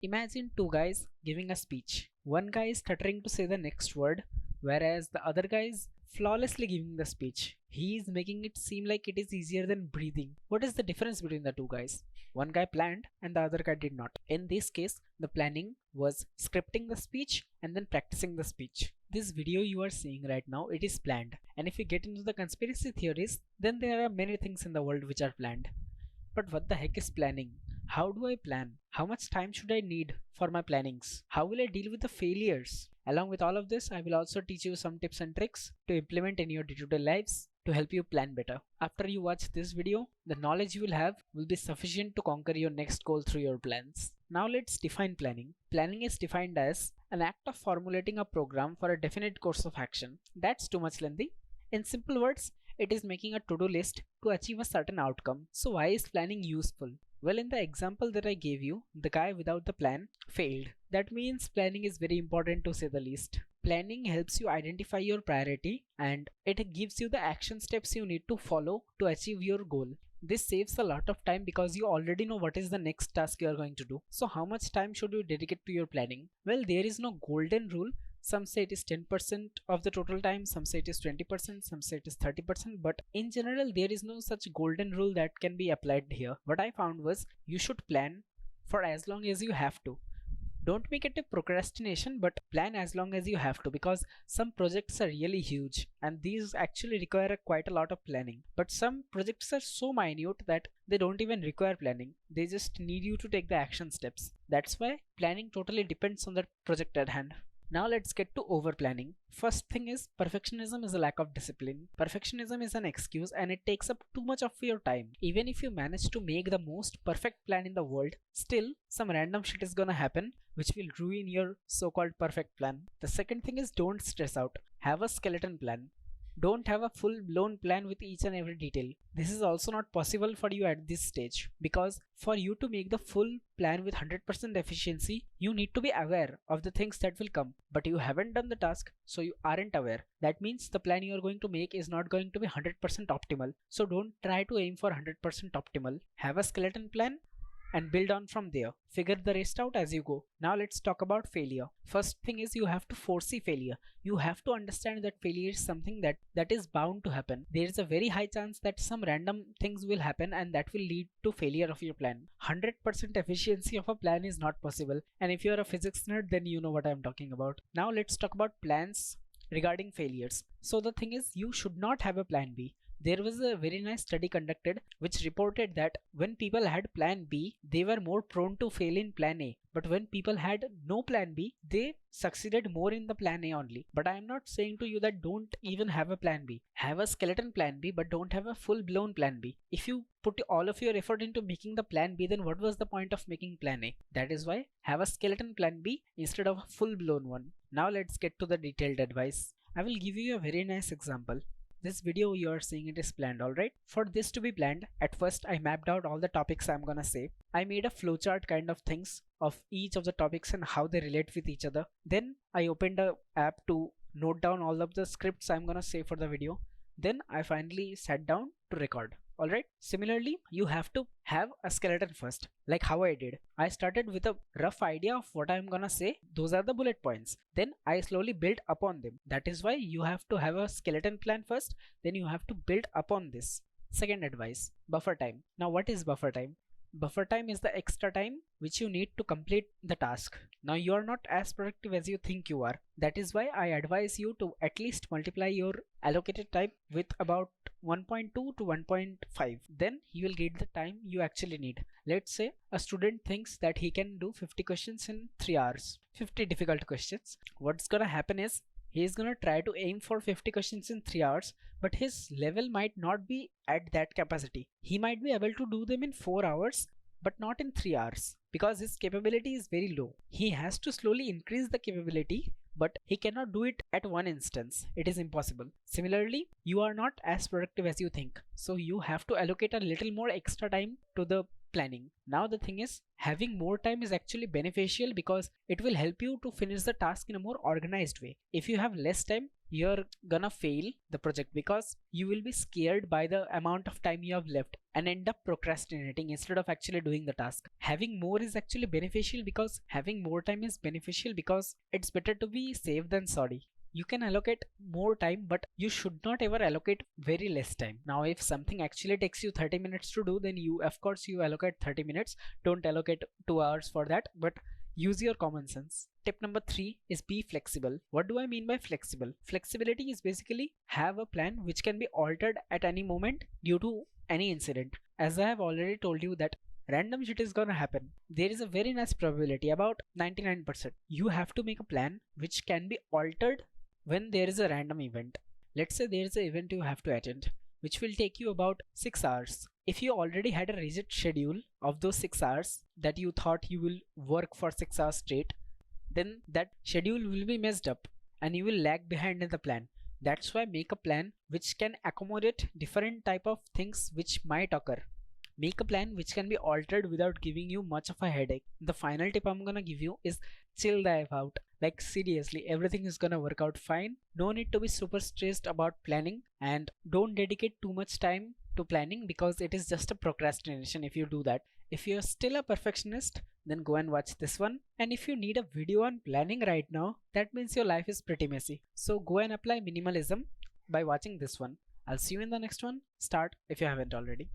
Imagine two guys giving a speech. One guy is stuttering to say the next word, whereas the other guy is flawlessly giving the speech. He is making it seem like it is easier than breathing. What is the difference between the two guys? One guy planned and the other guy did not. In this case, the planning was scripting the speech and then practicing the speech. This video you are seeing right now, it is planned. And if you get into the conspiracy theories, then there are many things in the world which are planned. But what the heck is planning? How do I plan? How much time should I need for my plannings? How will I deal with the failures? Along with all of this, I will also teach you some tips and tricks to implement in your day-to-day lives to help you plan better. After you watch this video, the knowledge you will have will be sufficient to conquer your next goal through your plans. Now let's define planning. Planning is defined as an act of formulating a program for a definite course of action. That's too much lengthy. In simple words, it is making a to-do list to achieve a certain outcome. So why is planning useful? Well, in the example that I gave you, the guy without the plan failed. That means planning is very important to say the least. Planning helps you identify your priority and it gives you the action steps you need to follow to achieve your goal. This saves a lot of time because you already know what is the next task you are going to do. So how much time should you dedicate to your planning? Well, there is no golden rule. Some say it is 10% of the total time, some say it is 20%, some say it is 30%, but in general there is no such golden rule that can be applied here. What I found was you should plan for as long as you have to. Don't make it a procrastination, but plan as long as you have to, because some projects are really huge and these actually require quite a lot of planning. But some projects are so minute that they don't even require planning. They just need you to take the action steps. That's why planning totally depends on the project at hand. Now let's get to over planning. First thing is perfectionism is a lack of discipline. Perfectionism is an excuse and it takes up too much of your time. Even if you manage to make the most perfect plan in the world, still some random shit is gonna happen which will ruin your so-called perfect plan. The second thing is don't stress out. Have a skeleton plan. Don't have a full-blown plan with each and every detail. This is also not possible for you at this stage because for you to make the full plan with 100% efficiency, you need to be aware of the things that will come. But you haven't done the task, so you aren't aware. That means the plan you are going to make is not going to be 100% optimal. So don't try to aim for 100% optimal. Have a skeleton plan and build on from there. Figure the rest out as you go. Now let's talk about failure. First thing is you have to foresee failure. You have to understand that failure is something that is bound to happen. There is a very high chance that some random things will happen and that will lead to failure of your plan. 100% efficiency of a plan is not possible, and if you are a physics nerd then you know what I am talking about. Now let's talk about plans regarding failures. So the thing is you should not have a plan B. There was a very nice study conducted which reported that when people had plan B, they were more prone to fail in plan A. But when people had no plan B, they succeeded more in the plan A only. But I am not saying to you that don't even have a plan B. Have a skeleton plan B, but don't have a full blown plan B. If you put all of your effort into making the plan B, then what was the point of making plan A? That is why have a skeleton plan B instead of a full blown one. Now let's get to the detailed advice. I will give you a very nice example. This video you are seeing, it is planned, alright? For this to be planned, at first I mapped out all the topics I'm gonna say. I made a flowchart kind of things of each of the topics and how they relate with each other. Then I opened a app to note down all of the scripts I'm gonna say for the video. Then I finally sat down to record. Alright, similarly you have to have a skeleton first, like how I did. I started with a rough idea of what I'm gonna say. Those are the bullet points. Then I slowly built upon them. That is why you have to have a skeleton plan first, then you have to build upon this. Second advice, buffer time. Now what is buffer time? Buffer time is the extra time which you need to complete the task. Now you are not as productive as you think you are. That is why I advise you to at least multiply your allocated time with about 1.2 to 1.5. Then you will get the time you actually need. Let's say a student thinks that he can do 50 questions in 3 hours. 50 difficult questions. What's gonna happen is he is gonna try to aim for 50 questions in 3 hours, but his level might not be at that capacity. He might be able to do them in 4 hours, but not in 3 hours because his capability is very low. He has to slowly increase the capability, but he cannot do it at one instance. It is impossible. Similarly, you are not as productive as you think. So you have to allocate a little more extra time to the planning. Now the thing is, having more time is actually beneficial because it will help you to finish the task in a more organized way. If you have less time, you're gonna fail the project because you will be scared by the amount of time you have left and end up procrastinating instead of actually doing the task. Having more is actually beneficial because having more time is beneficial because it's better to be safe than sorry. You can allocate more time, but you should not ever allocate very less time. Now if something actually takes you 30 minutes to do, then you of course you allocate 30 minutes. Don't allocate 2 hours for that, but use your common sense. Tip number 3 is be flexible. What do I mean by flexible? Flexibility is basically have a plan which can be altered at any moment due to any incident. As I have already told you that random shit is gonna happen. There is a very nice probability, about 99%. You have to make a plan which can be altered when there is a random event. Let's say there is an event you have to attend, which will take you about 6 hours. If you already had a rigid schedule of those 6 hours that you thought you will work for 6 hours straight, then that schedule will be messed up and you will lag behind in the plan. That's why make a plan which can accommodate different type of things which might occur. Make a plan which can be altered without giving you much of a headache. The final tip I'm gonna give you is chill the F out. Like seriously, everything is gonna work out fine. No need to be super stressed about planning, and don't dedicate too much time to planning because it is just a procrastination if you do that. If you're still a perfectionist, then go and watch this one. And if you need a video on planning right now, that means your life is pretty messy. So go and apply minimalism by watching this one. I'll see you in the next one. Start if you haven't already.